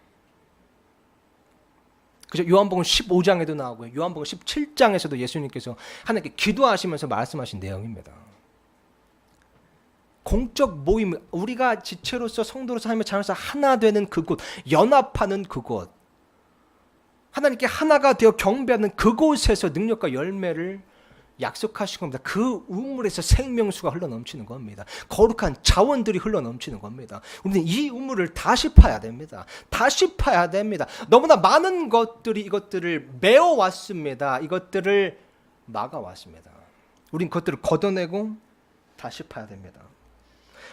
그죠? 요한복음 15장에도 나오고요. 요한복음 17장에서도 예수님께서 하나님께 기도하시면서 말씀하신 내용입니다. 공적 모임, 우리가 지체로서 성도로서 하나님의 자녀로서 하나 되는 그곳, 연합하는 그곳, 하나님께 하나가 되어 경배하는 그곳에서 능력과 열매를 약속하신 겁니다. 그 우물에서 생명수가 흘러넘치는 겁니다. 거룩한 자원들이 흘러넘치는 겁니다. 우리는 이 우물을 다시 파야 됩니다. 다시 파야 됩니다. 너무나 많은 것들이 이것들을 메워왔습니다. 이것들을 막아왔습니다. 우린 그것들을 걷어내고 다시 파야 됩니다.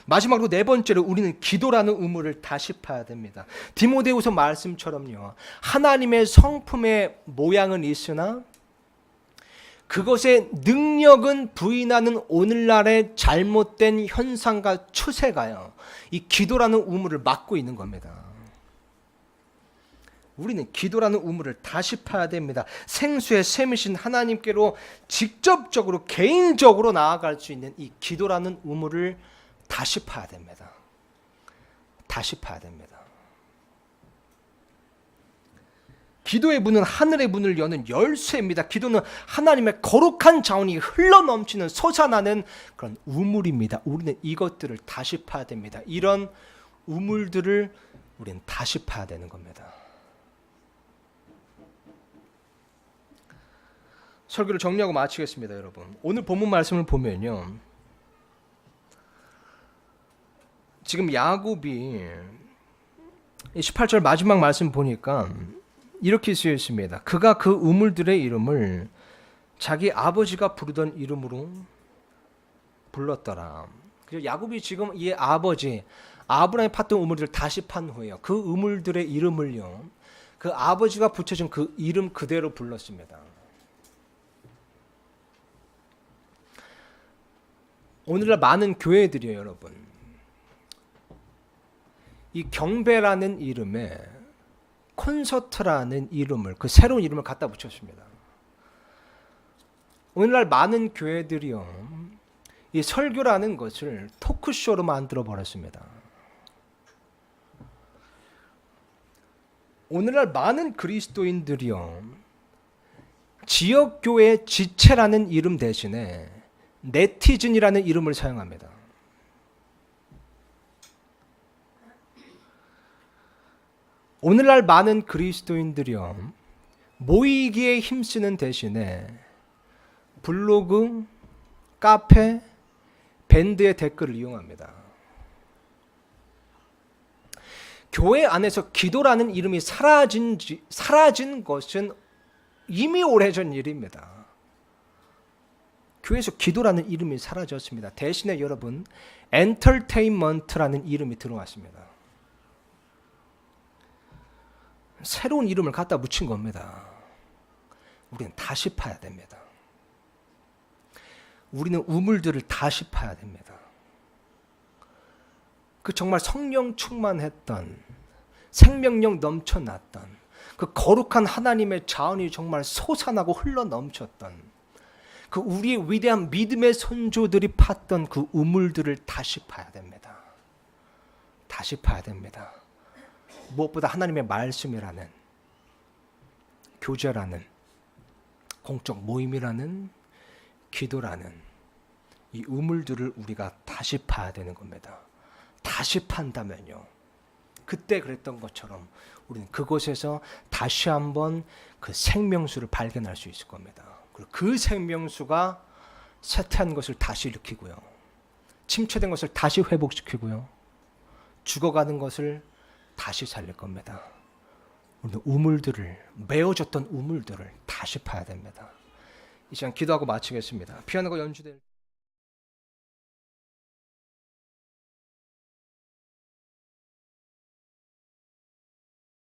마지막으로 네 번째로 우리는 기도라는 우물을 다시 파야 됩니다. 디모데후서 말씀처럼요. 하나님의 성품의 모양은 있으나 그것의 능력은 부인하는 오늘날의 잘못된 현상과 추세가요. 이 기도라는 우물을 막고 있는 겁니다. 우리는 기도라는 우물을 다시 파야 됩니다. 생수의 샘이신 하나님께로 직접적으로 개인적으로 나아갈 수 있는 이 기도라는 우물을 다시 파야 됩니다. 다시 파야 됩니다. 기도의 문은 하늘의 문을 여는 열쇠입니다. 기도는 하나님의 거룩한 자원이 흘러넘치는 솟아나는 그런 우물입니다. 우리는 이것들을 다시 파야 됩니다. 이런 우물들을 우리는 다시 파야 되는 겁니다. 설교를 정리하고 마치겠습니다, 여러분. 오늘 본문 말씀을 보면요. 지금 야곱이 18절 마지막 말씀 보니까 이렇게 쓰여 있습니다. 그가 그 우물들의 이름을 자기 아버지가 부르던 이름으로 불렀더라. 그래서 야곱이 지금 이 아버지 아브라함이 팠던 우물들을 다시 판 후에요. 그 우물들의 이름을요. 그 아버지가 붙여준 그 이름 그대로 불렀습니다. 오늘날 많은 교회들이요, 여러분. 이 경배라는 이름에 콘서트라는 이름을, 그 새로운 이름을 갖다 붙였습니다. 오늘날 많은 교회들이요, 이 설교라는 것을 토크쇼로 만들어 버렸습니다. 오늘날 많은 그리스도인들이요, 지역교회 지체라는 이름 대신에 네티즌이라는 이름을 사용합니다. 오늘날 많은 그리스도인들이요, 모이기에 힘쓰는 대신에 블로그, 카페, 밴드의 댓글을 이용합니다. 교회 안에서 기도라는 이름이 사라진 것은 이미 오래전 일입니다. 교회에서 기도라는 이름이 사라졌습니다. 대신에 여러분, 엔터테인먼트라는 이름이 들어왔습니다. 새로운 이름을 갖다 붙인 겁니다. 우리는 다시 파야 됩니다. 우리는 우물들을 다시 파야 됩니다. 그 정말 성령 충만했던, 생명력 넘쳐났던, 그 거룩한 하나님의 자원이 정말 솟아나고 흘러넘쳤던, 그 우리의 위대한 믿음의 선조들이 팠던 그 우물들을 다시 파야 됩니다. 다시 파야 됩니다. 무엇보다 하나님의 말씀이라는, 교제라는, 공적 모임이라는, 기도라는 이 우물들을 우리가 다시 파야 되는 겁니다. 다시 판다면요, 그때 그랬던 것처럼 우리는 그곳에서 다시 한번 그 생명수를 발견할 수 있을 겁니다. 그리고 그 생명수가 쇠퇴한 것을 다시 일으키고요, 침체된 것을 다시 회복시키고요, 죽어가는 것을 다시 살릴 겁니다. 우리는 우물들을, 메어졌던 우물들을 다시 파야 됩니다. 이 시간 기도하고 마치겠습니다. 피아노가 연주될